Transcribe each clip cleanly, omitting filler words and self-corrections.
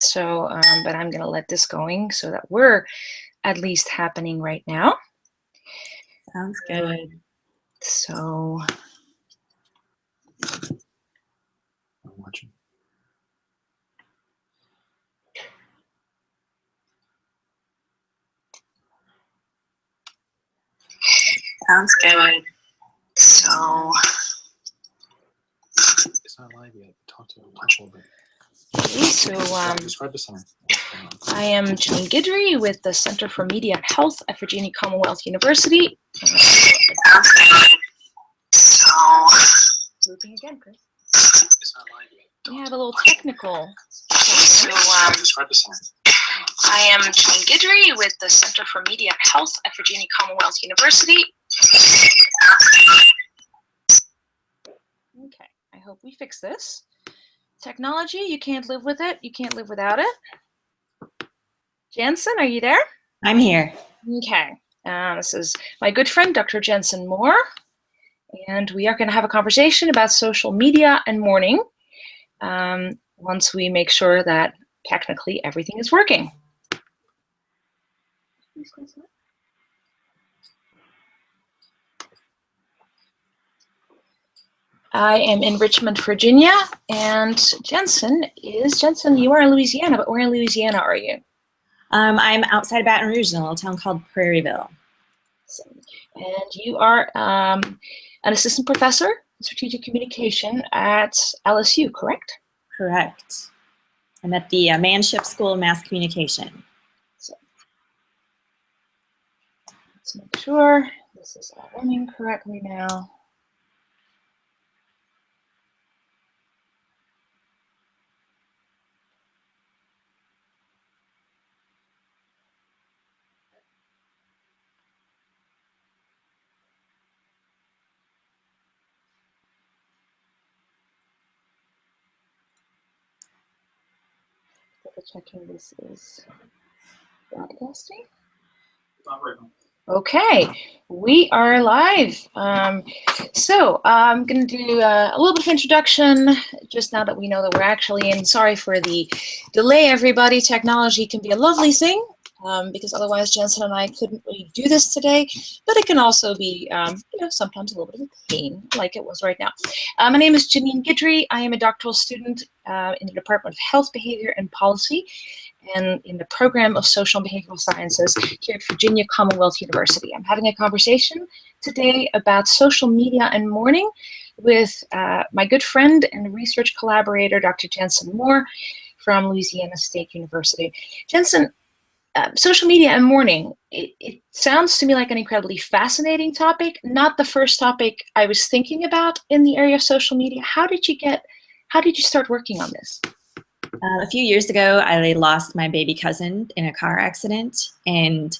So, but I'm going to let this going so that we're at least happening right now. Sounds good. So, I'm watching. Sounds good. So, It's not live yet. Talk to him. Touch a little bit. okay, so Describe the center. I am Jensen Guidry with the Center for Media and Health at Virginia Commonwealth University. Looping again, Chris. It's not live yet. We have a little technical. So, describe the center. I am Jensen Guidry with the Center for Media and Health at Virginia Commonwealth University. Okay, I hope we fix this. Technology, you can't live with it. You can't live without it. Jensen, are you there? I'm here. Okay, this is my good friend, Dr. Jensen Moore, and we are going to have a conversation about social media and mourning once we make sure that technically everything is working. I am in Richmond, Virginia, and Jensen, you are in Louisiana, but where in Louisiana are you? I'm outside of Baton Rouge in a little town called Prairieville. And you are an assistant professor in strategic communication at LSU, correct? Correct. I'm at the Manship School of Mass Communication. So, let's make sure this is all running correctly now. Double checking this is broadcasting. Okay, we are live. So I'm going to do a little bit of introduction just now that we know that we're actually in. Sorry for the delay, everybody. Technology can be a lovely thing because otherwise Jensen and I couldn't really do this today, but it can also be, sometimes a little bit of a pain like it was right now. My name is Jensen Guidry. I am a doctoral student in the Department of Health, Behavior, and Policy, and in the program of Social and Behavioral Sciences here at Virginia Commonwealth University. I'm having a conversation today about social media and mourning with my good friend and research collaborator, Dr. Jensen Moore from Louisiana State University. Jensen, social media and mourning, it sounds to me like an incredibly fascinating topic, not the first topic I was thinking about in the area of social media. How did you start working on this? A few years ago, I lost my baby cousin in a car accident, and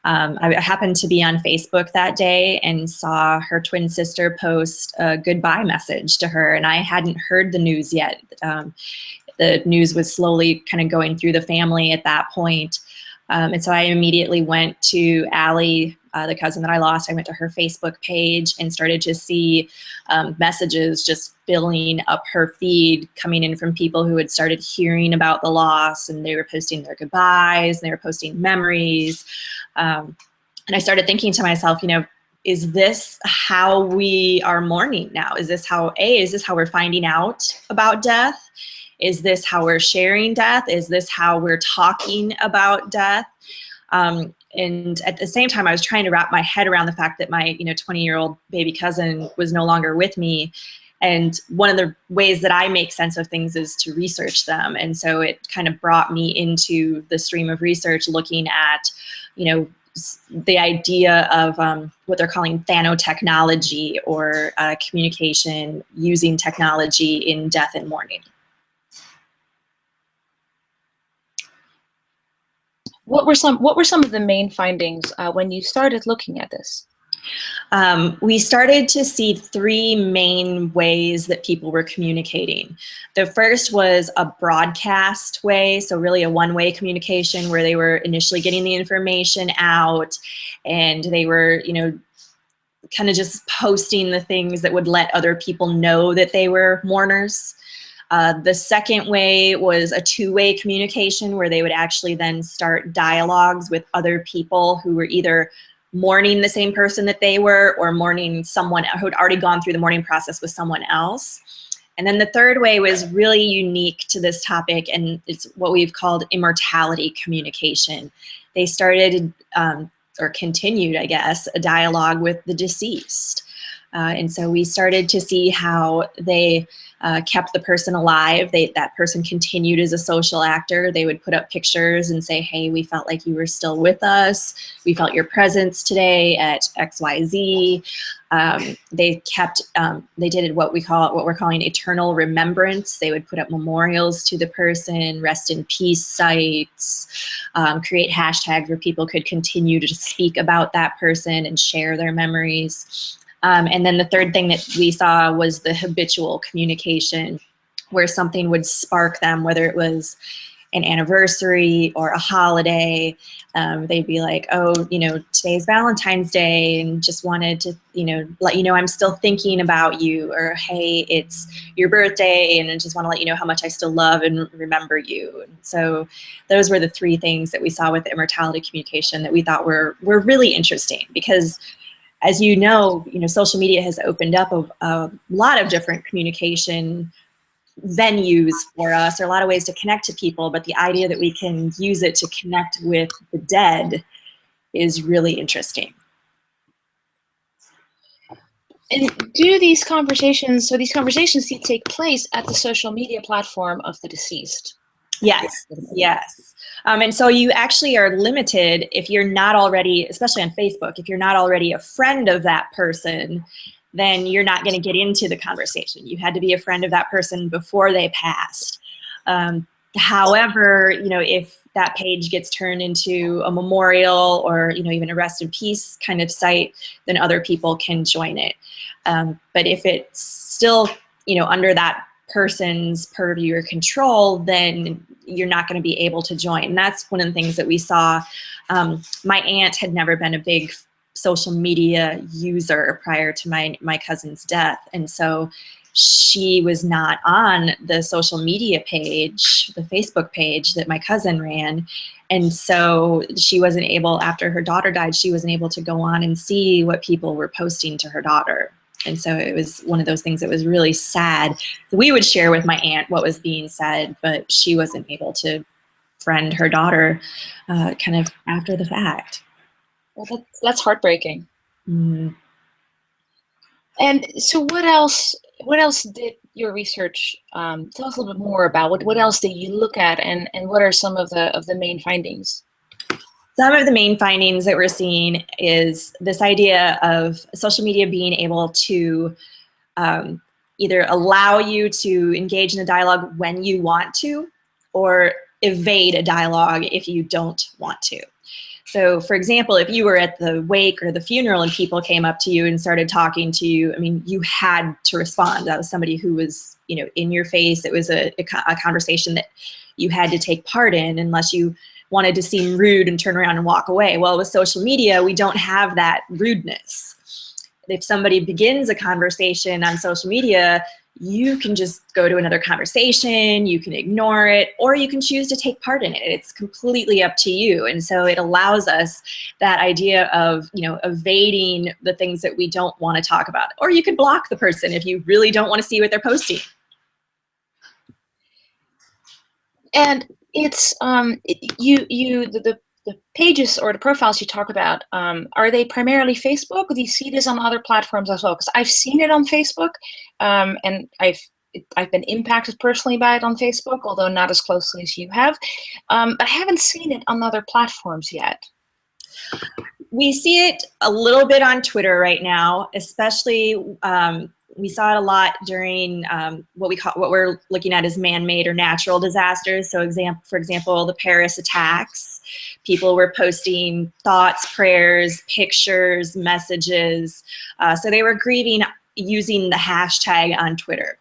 I happened to be on Facebook that day and saw her twin sister post a goodbye message to her, and I hadn't heard the news yet. The news was slowly kind of going through the family at that point. And so I immediately went to Allie, the cousin that I lost. I went to her Facebook page and started to see messages just filling up her feed, coming in from people who had started hearing about the loss, and they were posting their goodbyes, and they were posting memories. And I started thinking to myself, is this how we are mourning now? Is this how we're finding out about death? Is this how we're sharing death? Is this how we're talking about death? And at the same time, I was trying to wrap my head around the fact that my 20-year-old baby cousin was no longer with me. And one of the ways that I make sense of things is to research them. And so it kind of brought me into the stream of research, looking at, the idea of what they're calling thanotechnology, or communication using technology in death and mourning. What were some of the main findings when you started looking at this? We started to see three main ways that people were communicating. The first was a broadcast way, so really a one-way communication where they were initially getting the information out, and they were, kind of just posting the things that would let other people know that they were mourners. The second way was a two-way communication where they would actually then start dialogues with other people who were either mourning the same person that they were or mourning someone who had already gone through the mourning process with someone else. And then the third way was really unique to this topic, and it's what we've called immortality communication. They started, or continued, I guess, a dialogue with the deceased. And so we started to see how they kept the person alive. That person continued as a social actor. They would put up pictures and say, hey, we felt like you were still with us. We felt your presence today at XYZ. They kept, they did what we're calling eternal remembrance. They would put up memorials to the person, rest in peace sites, create hashtags where people could continue to speak about that person and share their memories. And then the third thing that we saw was the habitual communication, where something would spark them, whether it was an anniversary or a holiday. They'd be like, oh, today's Valentine's Day, and just wanted to, let you know I'm still thinking about you, or hey, it's your birthday, and I just want to let you know how much I still love and remember you. And so those were the three things that we saw with the immortality communication that we thought were really interesting, because as you know, social media has opened up a lot of different communication venues for us. There are a lot of ways to connect to people, but the idea that we can use it to connect with the dead is really interesting. And do these conversations do take place at the social media platform of the deceased? Yes, yes. And so you actually are limited if you're not already, especially on Facebook, if you're not already a friend of that person, then you're not going to get into the conversation. You had to be a friend of that person before they passed. However, if that page gets turned into a memorial or, even a rest in peace kind of site, then other people can join it. But if it's still, under that person's purview or control, then you're not going to be able to join. And that's one of the things that we saw. My aunt had never been a big social media user prior to my cousin's death. And so she was not on the social media page, the Facebook page that my cousin ran. And so she wasn't able, after her daughter died, she wasn't able to go on and see what people were posting to her daughter. And so it was one of those things that was really sad. We would share with my aunt what was being said, but she wasn't able to friend her daughter kind of after the fact. Well, that's heartbreaking. Mm. And so what else did your research tell us a little bit more about? What else did you look at, and what are some of the main findings? Some of the main findings that we're seeing is this idea of social media being able to either allow you to engage in a dialogue when you want to, or evade a dialogue if you don't want to. So, for example, if you were at the wake or the funeral and people came up to you and started talking to you, I mean, you had to respond. That was somebody who was, in your face. It was a conversation that you had to take part in, unless you wanted to seem rude and turn around and walk away. Well, with social media, we don't have that rudeness. If somebody begins a conversation on social media, you can just go to another conversation, you can ignore it, or you can choose to take part in it. It's completely up to you. And so it allows us that idea of, evading the things that we don't want to talk about. Or you could block the person if you really don't want to see what they're posting. And it's the pages or the profiles you talk about, are they primarily Facebook, or do you see this on other platforms as well? Because I've seen it on Facebook, and I've been impacted personally by it on Facebook, although not as closely as you have. But I haven't seen it on other platforms yet. We see it a little bit on Twitter right now, especially we saw it a lot during what we're looking at as man-made or natural disasters. So for example, the Paris attacks. People were posting thoughts, prayers, pictures, messages. So they were grieving using the hashtag on Twitter.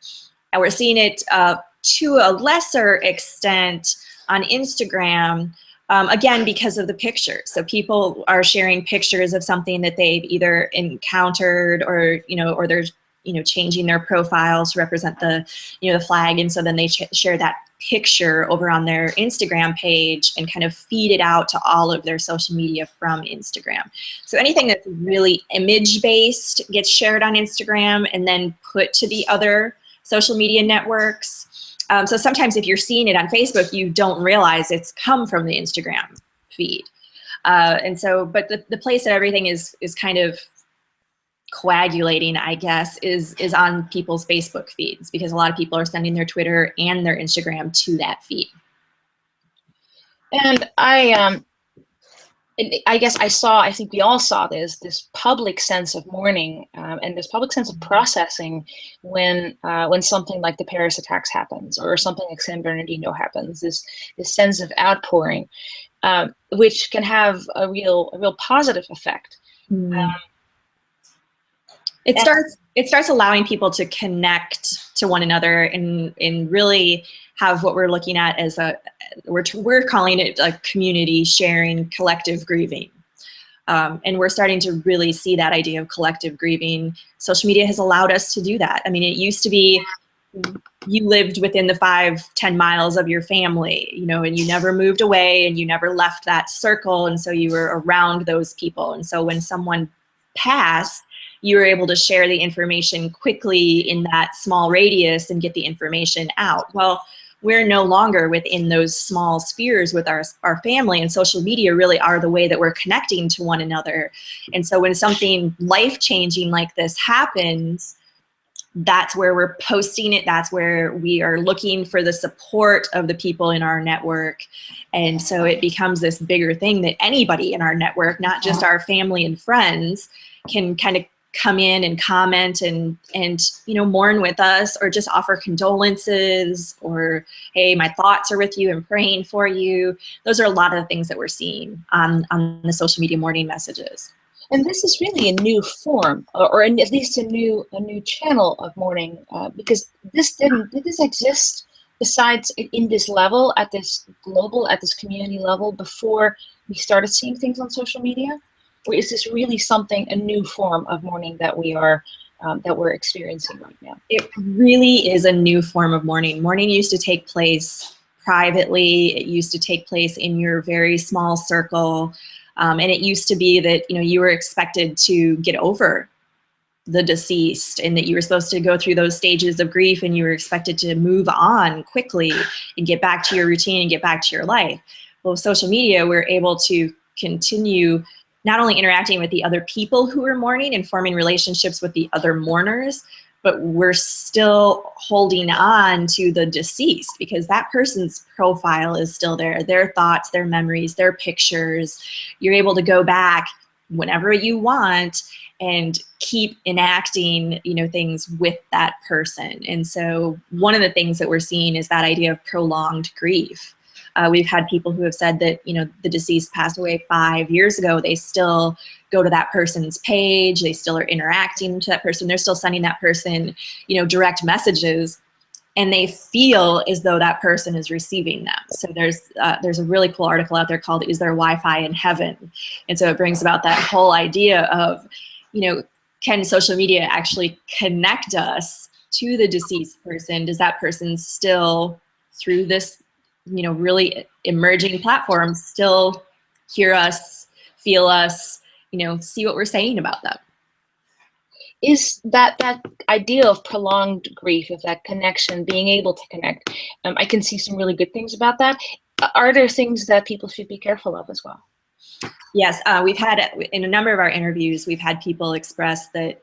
And we're seeing it to a lesser extent on Instagram, again, because of the pictures. So people are sharing pictures of something that they've either encountered or, or they're changing their profiles to represent the, the flag. And so then they share that picture over on their Instagram page and kind of feed it out to all of their social media from Instagram. So anything that's really image-based gets shared on Instagram and then put to the other social media networks. So sometimes if you're seeing it on Facebook, you don't realize it's come from the Instagram feed. And so, but the place that everything is kind of coagulating, I guess, is on people's Facebook feeds, because a lot of people are sending their Twitter and their Instagram to that feed. And I guess I think we all saw this public sense of mourning and this public sense of processing when something like the Paris attacks happens, or something like San Bernardino happens. This sense of outpouring, which can have a real positive effect. It starts allowing people to connect to one another and really have what we're looking at as we're calling it a community sharing, collective grieving. And we're starting to really see that idea of collective grieving. Social media has allowed us to do that. I mean, it used to be you lived within the 5-10 miles of your family, and you never moved away and you never left that circle. And so you were around those people. And so when someone passed, you were able to share the information quickly in that small radius and get the information out. Well, we're no longer within those small spheres with our family, and social media really are the way that we're connecting to one another. And so when something life-changing like this happens, that's where we're posting it. That's where we are looking for the support of the people in our network. And so it becomes this bigger thing that anybody in our network, not just our family and friends, can kind of come in and comment and mourn with us, or just offer condolences, or, hey, my thoughts are with you and praying for you. Those are a lot of the things that we're seeing on the social media mourning messages. And this is really a new form, or at least a new channel of mourning, because did this exist besides in this level, at this community level, before we started seeing things on social media? Or is this really a new form of mourning that we're experiencing right now? It really is a new form of mourning. Mourning used to take place privately. It used to take place in your very small circle. And it used to be that, you were expected to get over the deceased, and that you were supposed to go through those stages of grief, and you were expected to move on quickly and get back to your routine and get back to your life. Well, with social media, we're able to continue not only interacting with the other people who are mourning and forming relationships with the other mourners, but we're still holding on to the deceased, because that person's profile is still there. Their thoughts, their memories, their pictures. You're able to go back whenever you want and keep enacting, things with that person. And so one of the things that we're seeing is that idea of prolonged grief. We've had people who have said that, the deceased passed away 5 years ago. They still go to that person's page. They still are interacting to that person. They're still sending that person, direct messages, and they feel as though that person is receiving them. So there's a really cool article out there called "Is There Wi-Fi in Heaven?" And so it brings about that whole idea of, can social media actually connect us to the deceased person? Does that person still, through this really emerging platforms, still hear us, feel us, see what we're saying about them? Is that idea of prolonged grief, of that connection, being able to connect, I can see some really good things about that. Are there things that people should be careful of as well? Yes, we've had, in a number of our interviews, we've had people express that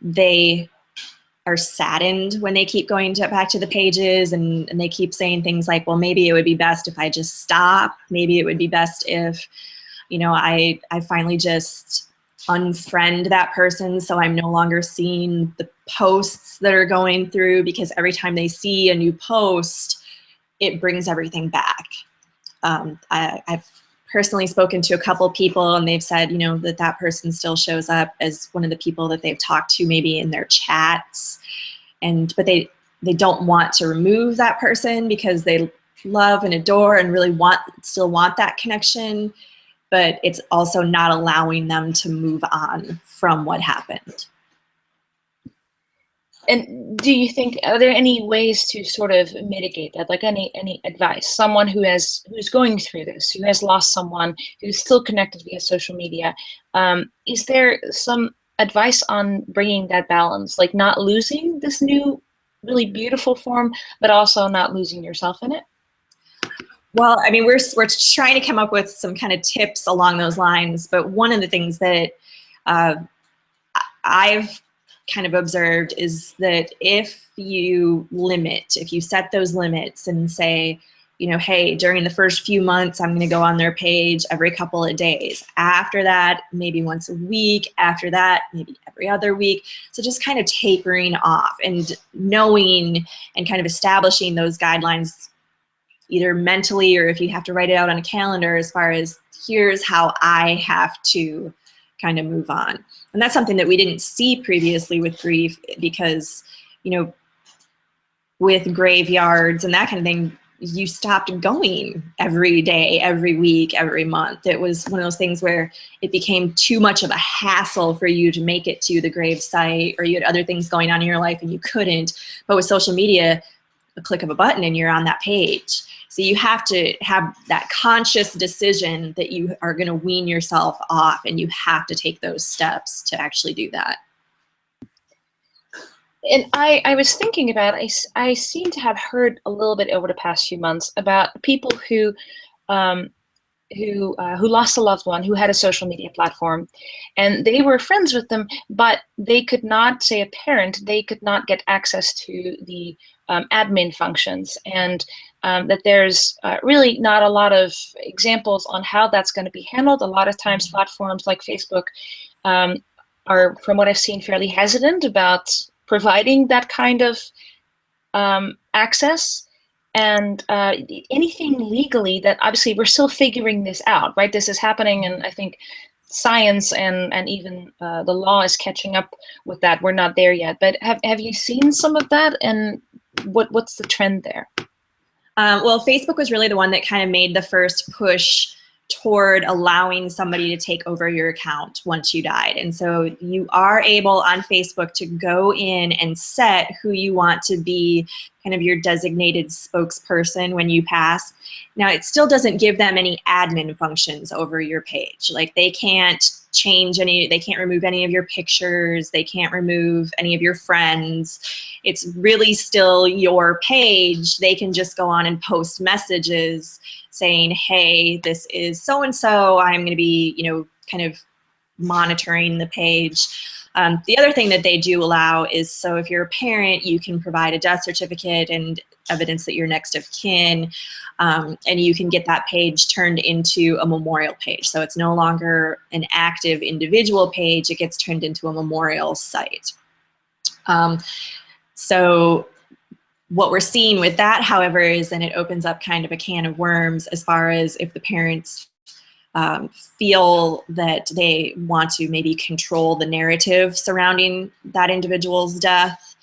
they are saddened when they keep going back to the pages, and they keep saying things like, well, maybe it would be best if I just stop. Maybe it would be best if, I finally just unfriend that person, so I'm no longer seeing the posts that are going through, because every time they see a new post, it brings everything back. I've personally spoken to a couple people, and they've said, that person still shows up as one of the people that they've talked to, maybe in their chats, but they don't want to remove that person because they love and adore and really still want that connection, but it's also not allowing them to move on from what happened. And do you think, are there any ways to sort of mitigate that? Like any advice? Someone who's going through this, who has lost someone, who's still connected via social media, is there some advice on bringing that balance, like not losing this new, really beautiful form, but also not losing yourself in it? Well, I mean, we're trying to come up with some kind of tips along those lines, but one of the things that uh, I've kind of observed is that if you set those limits and say, you know, hey, during the first few months, I'm going to go on their page every couple of days. After that, maybe once a week. After that, maybe every other week. So just kind of tapering off and knowing and kind of establishing those guidelines, either mentally or if you have to write it out on a calendar, as far as here's how I have to kind of move on. And that's something that we didn't see previously with grief, because, you know, with graveyards and that kind of thing, you stopped going every day, every week, every month. It was one of those things where it became too much of a hassle for you to make it to the grave site, or you had other things going on in your life and you couldn't. But with social media, a click of a button and you're on that page. So you have to have that conscious decision that you are going to wean yourself off, and you have to take those steps to actually do that. And I was thinking about, I seem to have heard a little bit over the past few months about people who lost a loved one who had a social media platform, and they were friends with them, but they could not, say a parent, they could not get access to the admin functions, and that there's really not a lot of examples on how that's going to be handled. A lot of times platforms like Facebook are, from what I've seen, fairly hesitant about providing that kind of access. And anything legally that, obviously we're still figuring this out, right? This is happening, and I think science and even the law is catching up with that. We're not there yet, but have you seen some of that, and what's the trend there? Well, Facebook was really the one that kind of made the first push toward allowing somebody to take over your account once you died. And so you are able on Facebook to go in and set who you want to be kind of your designated spokesperson when you pass. Now, it still doesn't give them any admin functions over your page. Like, they can't change they can't remove any of your pictures, they can't remove any of your friends. It's really still your page. They can just go on and post messages saying, hey, this is so-and-so, I'm going to be, you know, kind of monitoring the page. The other thing that they do allow is, so if you're a parent, you can provide a death certificate and evidence that you're next of kin, and you can get that page turned into a memorial page. So it's no longer an active individual page, it gets turned into a memorial site. So what we're seeing with that, however, is then it opens up kind of a can of worms as far as if the parents feel that they want to maybe control the narrative surrounding that individual's death.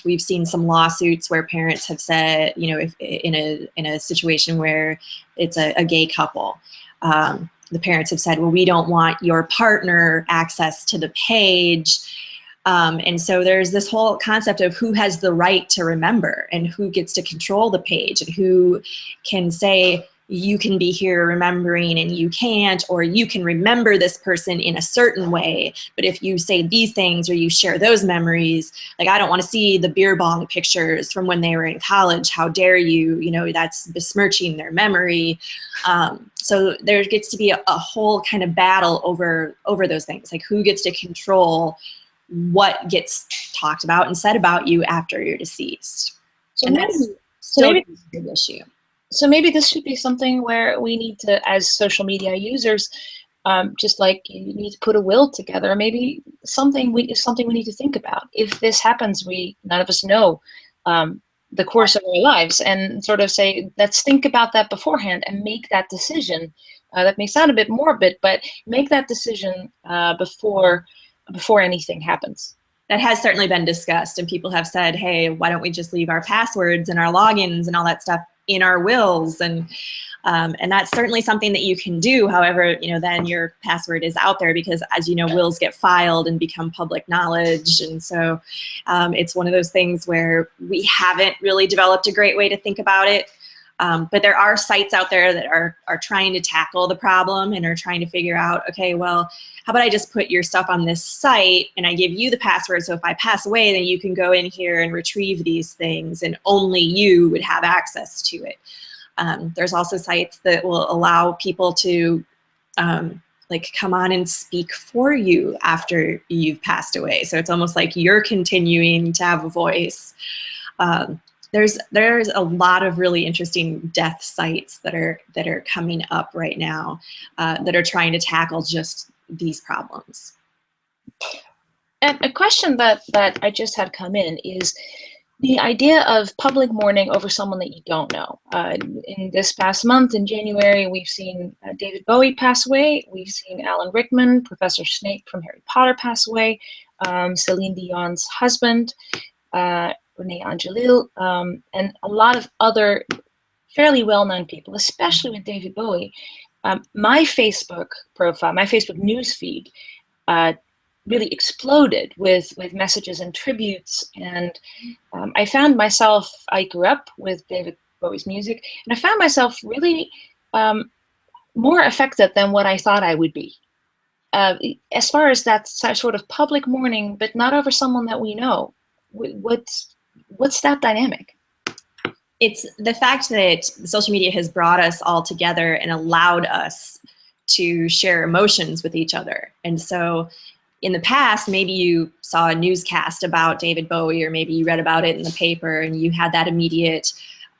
We've seen some lawsuits where parents have said, you know, if in a situation where it's a gay couple, the parents have said, well, we don't want your partner access to the page. And so there's this whole concept of who has the right to remember and who gets to control the page, and who can say, you can be here remembering and you can't, or you can remember this person in a certain way, but if you say these things or you share those memories, like, I don't want to see the beer bong pictures from when they were in college, how dare you, you know, that's besmirching their memory. So there gets to be a whole kind of battle over those things, like who gets to control what gets talked about and said about you after you're deceased. So and maybe, that's still a big issue. So maybe this should be something where we need to, as social media users, just like you need to put a will together, maybe something we need to think about. If this happens, none of us know the course of our lives, and sort of say, let's think about that beforehand and make that decision. That may sound a bit morbid, but make that decision before anything happens. That has certainly been discussed, and people have said, hey, why don't we just leave our passwords and our logins and all that stuff in our wills, and that's certainly something that you can do. However, then your password is out there because, as you know, wills get filed and become public knowledge. And so it's one of those things where we haven't really developed a great way to think about it. But there are sites out there that are trying to tackle the problem and are trying to figure out, okay, well, how about I just put your stuff on this site and I give you the password, so if I pass away, then you can go in here and retrieve these things and only you would have access to it. There's also sites that will allow people to like come on and speak for you after you've passed away. So it's almost like you're continuing to have a voice. There's a lot of really interesting death sites that are coming up right now that are trying to tackle just these problems. And a question that I just had come in is the idea of public mourning over someone that you don't know. In this past month, in January, we've seen David Bowie pass away. We've seen Alan Rickman, Professor Snape from Harry Potter, pass away. Celine Dion's husband, Renee Angelil, and a lot of other fairly well-known people, especially with David Bowie. My Facebook profile, my Facebook newsfeed, really exploded with messages and tributes, and I found myself, I grew up with David Bowie's music, and I found myself really more affected than what I thought I would be. As far as that sort of public mourning, but not over someone that we know, what's that dynamic? It's the fact that social media has brought us all together and allowed us to share emotions with each other. And so in the past, maybe you saw a newscast about David Bowie, or maybe you read about it in the paper and you had that immediate,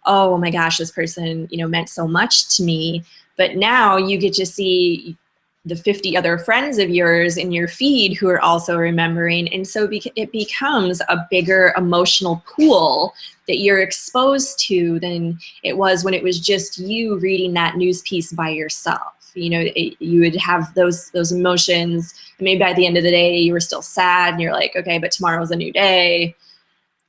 oh my gosh, this person, meant so much to me. But now you get to see the 50 other friends of yours in your feed who are also remembering. And so it becomes a bigger emotional pool that you're exposed to than it was when it was just you reading that news piece by yourself. You would have those emotions, and maybe by the end of the day you were still sad and you're like, okay, but tomorrow's a new day.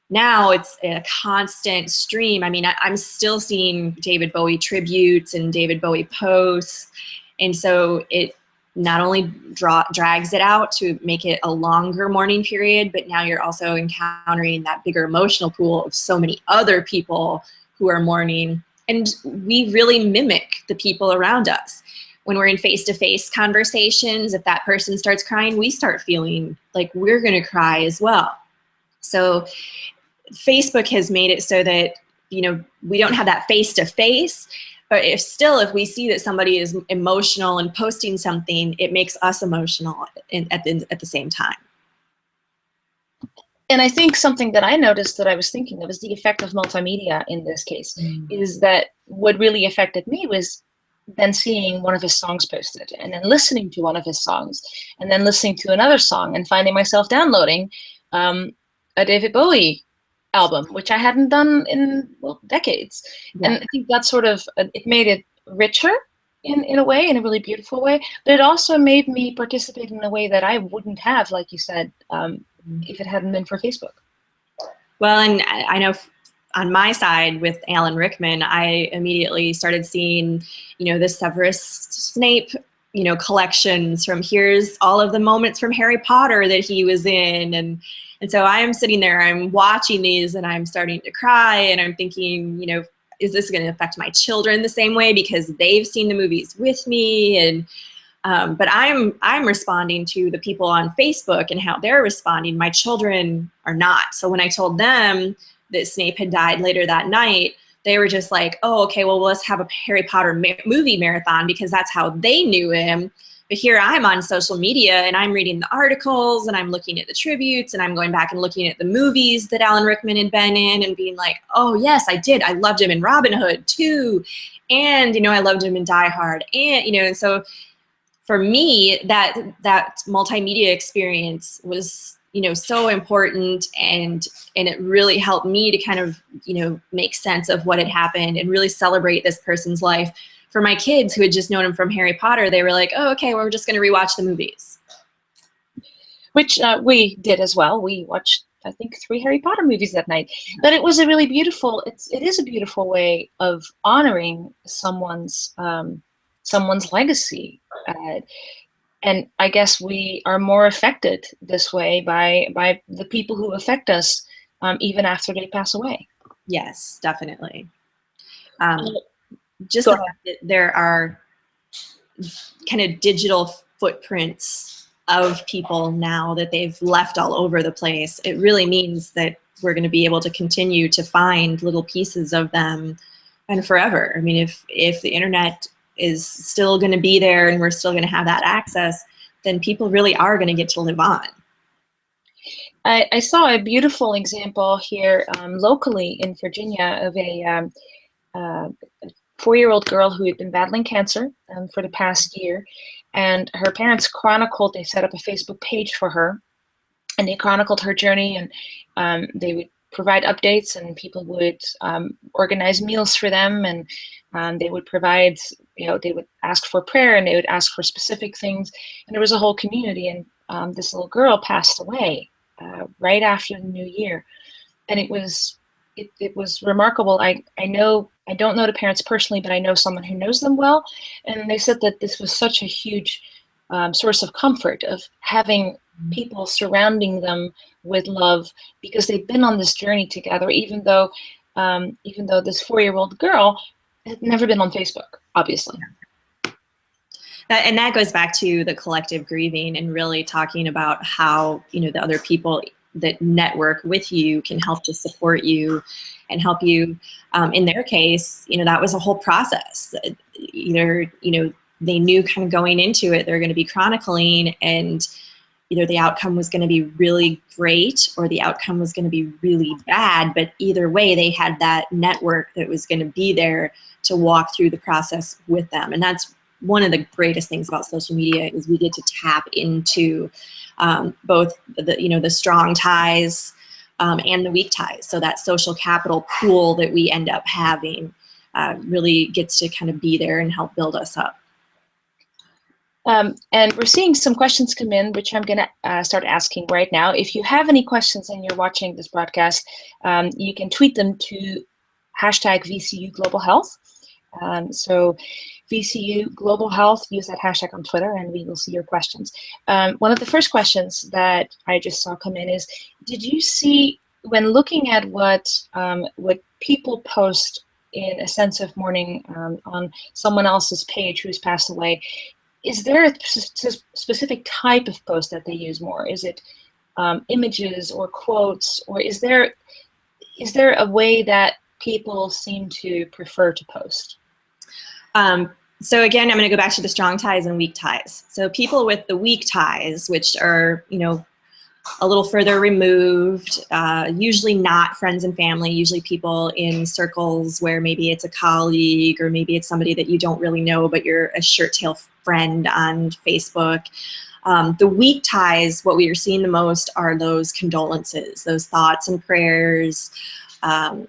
Now it's a constant stream. I mean, I'm still seeing David Bowie tributes and David Bowie posts. And so it not only drags it out to make it a longer mourning period, but now you're also encountering that bigger emotional pool of so many other people who are mourning. And we really mimic the people around us. When we're in face-to-face conversations, if that person starts crying, we start feeling like we're going to cry as well. So Facebook has made it so that, we don't have that face-to-face, but if we see that somebody is emotional and posting something, it makes us emotional at the same time. And I think something that I noticed that I was thinking of is the effect of multimedia in this case, is that what really affected me was then seeing one of his songs posted and then listening to one of his songs and then listening to another song and finding myself downloading a David Bowie album, which I hadn't done in decades. Yeah. And I think that sort of, it made it richer in a way, in a really beautiful way, but it also made me participate in a way that I wouldn't have, like you said, if it hadn't been for Facebook. Well, and I know on my side with Alan Rickman, I immediately started seeing, the Severus Snape, collections from here's all of the moments from Harry Potter that he was in. And so I'm sitting there, I'm watching these and I'm starting to cry and I'm thinking, is this going to affect my children the same way because they've seen the movies with me? And but I'm responding to the people on Facebook and how they're responding. My children are not. So when I told them that Snape had died later that night, they were just like, oh, okay, well, let's have a Harry Potter movie marathon because that's how they knew him. But here I'm on social media and I'm reading the articles and I'm looking at the tributes and I'm going back and looking at the movies that Alan Rickman had been in and being like, oh, yes, I did. I loved him in Robin Hood too. And, I loved him in Die Hard. And, and so for me, that multimedia experience was, so important, and it really helped me to kind of, make sense of what had happened and really celebrate this person's life. For my kids who had just known him from Harry Potter, they were like, oh, okay, well, we're just going to rewatch the movies. Which we did as well. We watched I think 3 Harry Potter movies that night. But it was a really beautiful. It is a beautiful way of honoring someone's legacy. And I guess we are more affected this way by the people who affect us, even after they pass away. Yes, definitely. Just Go the ahead. fact that there are kind of digital footprints of people now that they've left all over the place, it really means that we're going to be able to continue to find little pieces of them and forever. I mean, if the internet is still going to be there and we're still going to have that access, then people really are going to get to live on. I saw a beautiful example here locally in Virginia of a 4-year-old girl who had been battling cancer for the past year, and her parents chronicled. They set up a Facebook page for her, and they chronicled her journey, and they would provide updates, and people would organize meals for them, and they would provide, they would ask for prayer, and they would ask for specific things, and there was a whole community. And this little girl passed away right after the new year, and it was remarkable. I don't know the parents personally, but I know someone who knows them well, and they said that this was such a huge source of comfort of having people surrounding them with love, because they've been on this journey together, even though this 4-year-old girl had never been on Facebook, obviously. And that goes back to the collective grieving and really talking about how, the other people that network with you can help to support you and help you. In their case, that was a whole process. Either, they knew kind of going into it, they're going to be chronicling, and either the outcome was going to be really great or the outcome was going to be really bad. But either way, they had that network that was going to be there to walk through the process with them. And that's one of the greatest things about social media, is we get to tap into both the strong ties and the weak ties. So that social capital pool that we end up having really gets to kind of be there and help build us up. And we're seeing some questions come in, which I'm going to start asking right now. If you have any questions and you're watching this broadcast, you can tweet them to #VCU Global Health. So VCU Global Health, use that hashtag on Twitter, and we will see your questions. One of the first questions that I just saw come in is, did you see, when looking at what people post in a sense of mourning on someone else's page who's passed away, is there a specific type of post that they use more? Is it images or quotes, or is there a way that people seem to prefer to post? So again, I'm going to go back to the strong ties and weak ties. So people with the weak ties, which are, a little further removed, usually not friends and family, usually people in circles where maybe it's a colleague or maybe it's somebody that you don't really know, but you're a shirt tail friend on Facebook. The weak ties, what we are seeing the most are those condolences, those thoughts and prayers. I'm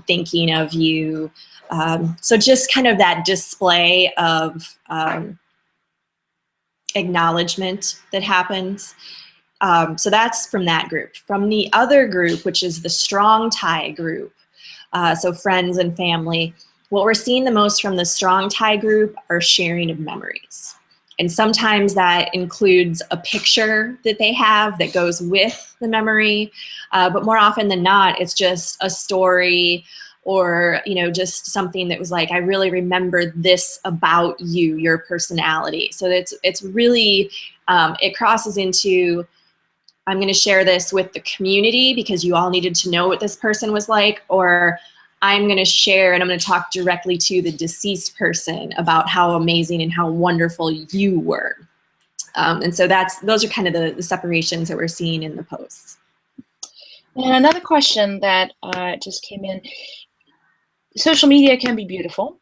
thinking of you. So just kind of that display of acknowledgement that happens. So that's from that group. From the other group, which is the strong tie group, so friends and family, what we're seeing the most from the strong tie group are sharing of memories. And sometimes that includes a picture that they have that goes with the memory, but more often than not, it's just a story, or just something that was like, I really remember this about you, your personality. So it's really, it crosses into, I'm going to share this with the community because you all needed to know what this person was like, or I'm going to share and I'm going to talk directly to the deceased person about how amazing and how wonderful you were. And so those are kind of the separations that we're seeing in the posts. And another question that just came in, social media can be beautiful.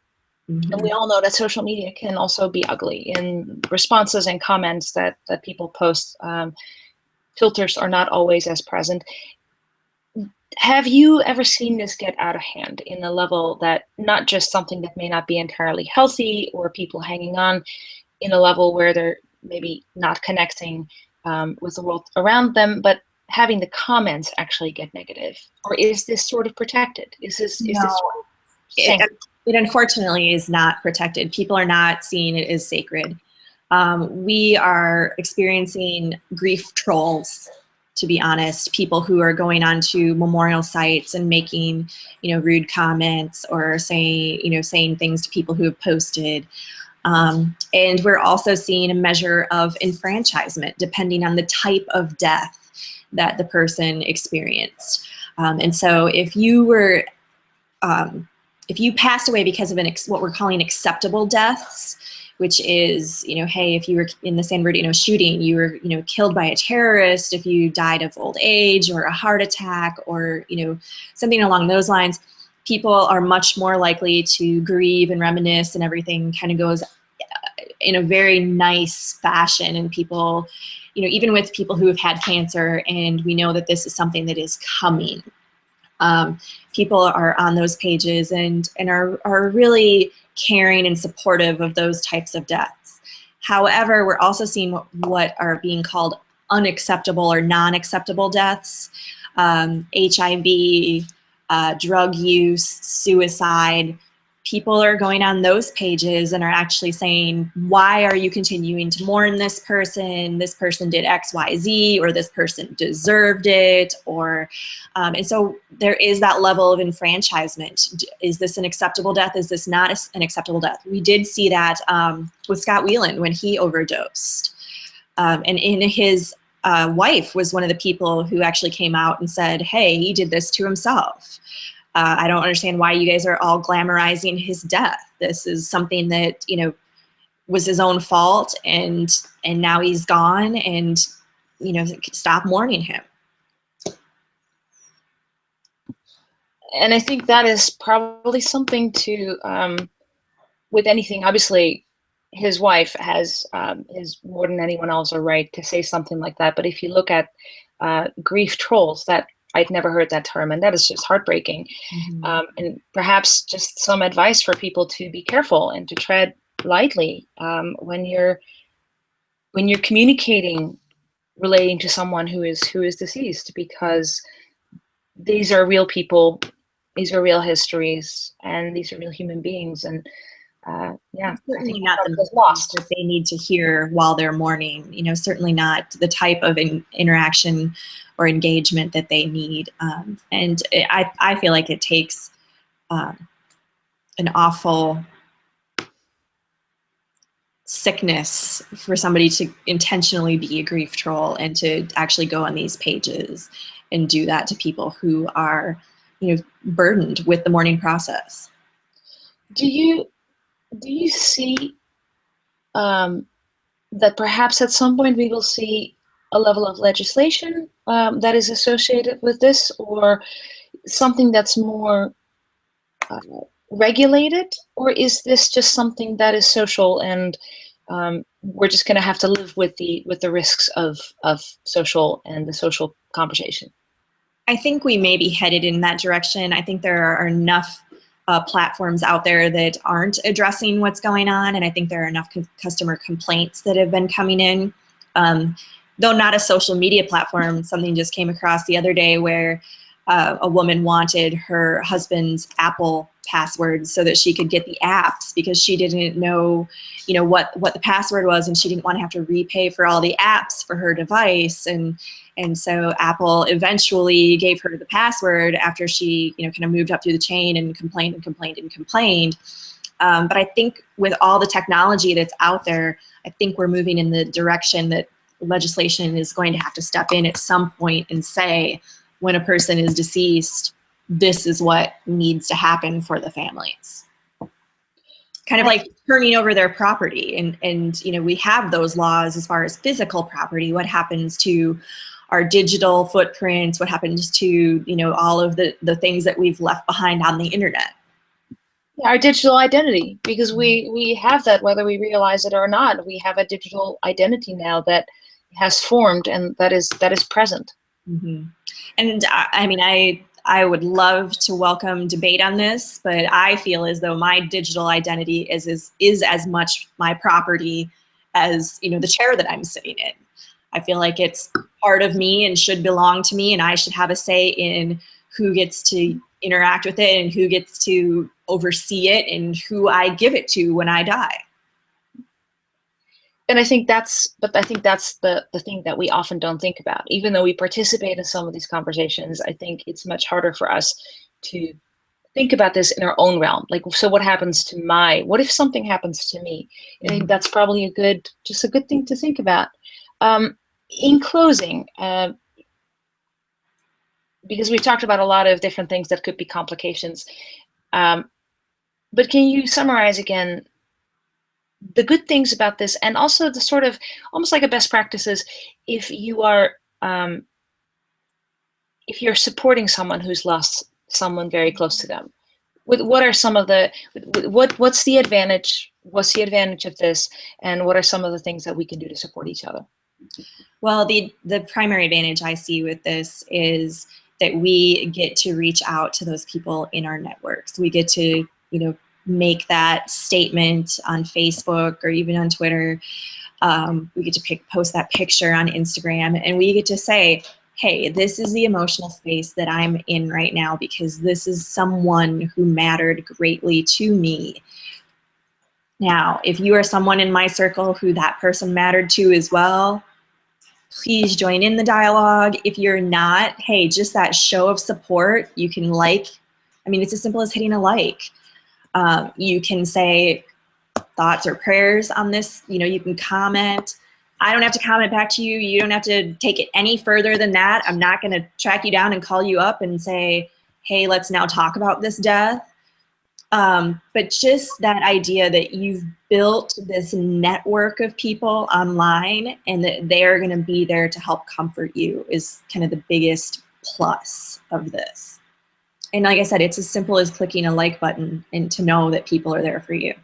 Mm-hmm. And we all know that social media can also be ugly in responses and comments that people post. Filters are not always as present. Have you ever seen this get out of hand in a level that not just something that may not be entirely healthy or people hanging on in a level where they're maybe not connecting with the world around them, but having the comments actually get negative, or is this sort of protected? Is this No, sort of it unfortunately is not protected. People are not seeing it as sacred. We are experiencing grief trolls, to be honest, people who are going onto memorial sites and making, rude comments or saying things to people who have posted. And we're also seeing a measure of enfranchisement depending on the type of death that the person experienced. And so if you were, if you passed away because of what we're calling acceptable deaths, which is, hey, if you were in the San Bernardino shooting, you were, killed by a terrorist, if you died of old age or a heart attack or, something along those lines, people are much more likely to grieve and reminisce, and everything kind of goes in a very nice fashion. And people, even with people who have had cancer, and we know that this is something that is coming, people are on those pages and are really caring and supportive of those types of deaths. However, we're also seeing what are being called unacceptable or non-acceptable deaths, HIV, drug use, suicide. People are going on those pages and are actually saying, why are you continuing to mourn this person? This person did X, Y, Z, or this person deserved it. Or, and so there is that level of enfranchisement. Is this an acceptable death? Is this not an acceptable death? We did see that with Scott Weiland when he overdosed. And in his wife was one of the people who actually came out and said, hey, he did this to himself. I don't understand why you guys are all glamorizing his death. This is something that, was his own fault, and now he's gone, and, stop mourning him. And I think that is probably something to, with anything, obviously, his wife has is more than anyone else a right to say something like that. But if you look at grief trolls, that I've never heard that term, and that is just heartbreaking. Mm-hmm. And perhaps just some advice for people to be careful and to tread lightly when you're communicating, relating to someone who is deceased, because these are real people, these are real histories, and these are real human beings. And yeah, Certainly I think not the was lost that they need to hear while they're mourning. Certainly not the type of interaction or engagement that they need. And I feel like it takes an awful sickness for somebody to intentionally be a grief troll and to actually go on these pages and do that to people who are, burdened with the mourning process. Do you see that perhaps at some point we will see a level of legislation that is associated with this, or something that's more regulated, or is this just something that is social, and we're just going to have to live with the risks of social and the social conversation? I think we may be headed in that direction. I think there are enough platforms out there that aren't addressing what's going on, and I think there are enough customer complaints that have been coming in. Though not a social media platform, something just came across the other day where a woman wanted her husband's Apple password so that she could get the apps, because she didn't know, what the password was, and she didn't want to have to repay for all the apps for her device. And so Apple eventually gave her the password after she, kind of moved up through the chain and complained and complained and complained. But I think with all the technology that's out there, I think we're moving in the direction that legislation is going to have to step in at some point and say, when a person is deceased, this is what needs to happen for the families. Kind of like turning over their property. And we have those laws as far as physical property. What happens to our digital footprints? What happens to, all of the things that we've left behind on the internet? Our digital identity, because we have that whether we realize it or not. We have a digital identity now that has formed, and that is present. Mm-hmm. And I mean, I would love to welcome debate on this, but I feel as though my digital identity is as much my property as, the chair that I'm sitting in. I feel like it's part of me and should belong to me, and I should have a say in who gets to interact with it and who gets to oversee it and who I give it to when I die. And I think that's the thing that we often don't think about. Even though we participate in some of these conversations, I think it's much harder for us to think about this in our own realm. Like, so what happens to what if something happens to me? I think that's probably just a good thing to think about. In closing, because we've talked about a lot of different things that could be complications, but can you summarize again the good things about this, and also the sort of almost like a best practices if you're supporting someone who's lost someone very close to them? What are some of what's the advantage? What's the advantage of this, and what are some of the things that we can do to support each other? Well, the primary advantage I see with this is that we get to reach out to those people in our networks. We get to, make that statement on Facebook or even on Twitter. We get to post that picture on Instagram, and we get to say, hey, this is the emotional space that I'm in right now because this is someone who mattered greatly to me. Now, if you are someone in my circle who that person mattered to as well, please join in the dialogue. If you're not, hey, just that show of support, you can it's as simple as hitting a like. You can say thoughts or prayers on this. You can comment. I don't have to comment back to you. You don't have to take it any further than that. I'm not going to track you down and call you up and say, hey, let's now talk about this death. But just that idea that you've built this network of people online and that they're going to be there to help comfort you is kind of the biggest plus of this. And like I said, it's as simple as clicking a like button and to know that people are there for you.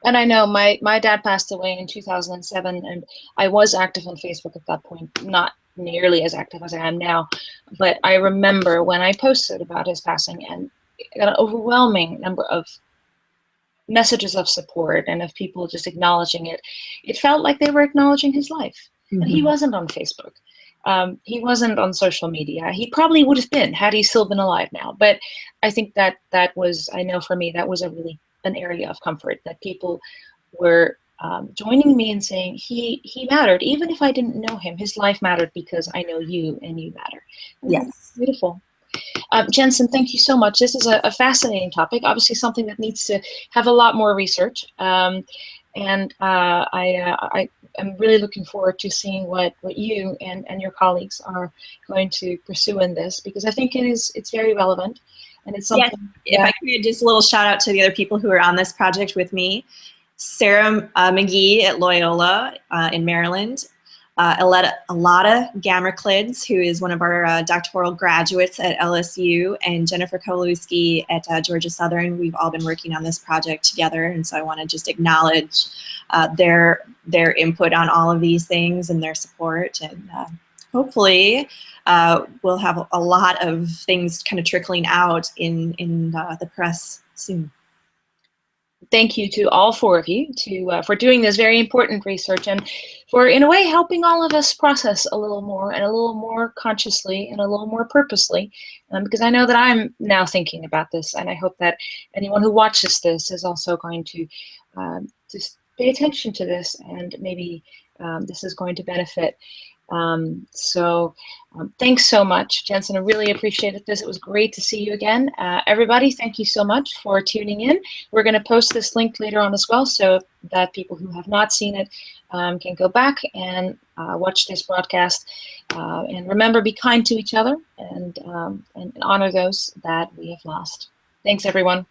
And I know my dad passed away in 2007, and I was active on Facebook at that point, not nearly as active as I am now. But I remember when I posted about his passing, and I got an overwhelming number of messages of support and of people just acknowledging it. It felt like they were acknowledging his life. Mm-hmm. And he wasn't on Facebook. He wasn't on social media. He probably would have been had he still been alive now. But I think that was, I know for me, that was an area of comfort, that people were joining me and saying he mattered. Even if I didn't know him, his life mattered because I know you and you matter. And yes. Beautiful. Jensen, thank you so much. This is a fascinating topic, obviously something that needs to have a lot more research. And I'm really looking forward to seeing what you and your colleagues are going to pursue in this, because I think it's very relevant, and it's something. If I could just a little shout out to the other people who are on this project with me: Sarah McGee at Loyola in Maryland, Alada Gammerklids, who is one of our doctoral graduates at LSU, and Jennifer Kowalewski at Georgia Southern. We've all been working on this project together, and so I want to just acknowledge their input on all of these things and their support, and hopefully we'll have a lot of things kind of trickling out in the press soon. Thank you to all four of you for doing this very important research, and for, in a way, helping all of us process a little more, and a little more consciously, and a little more purposely, because I know that I'm now thinking about this, and I hope that anyone who watches this is also going to just pay attention to this, and maybe this is going to benefit. Thanks so much, Jensen. I really appreciated this. It was great to see you again. Everybody, thank you so much for tuning in. We're going to post this link later on as well, so that people who have not seen it can go back and watch this broadcast. And remember, be kind to each other, and honor those that we have lost. Thanks, everyone.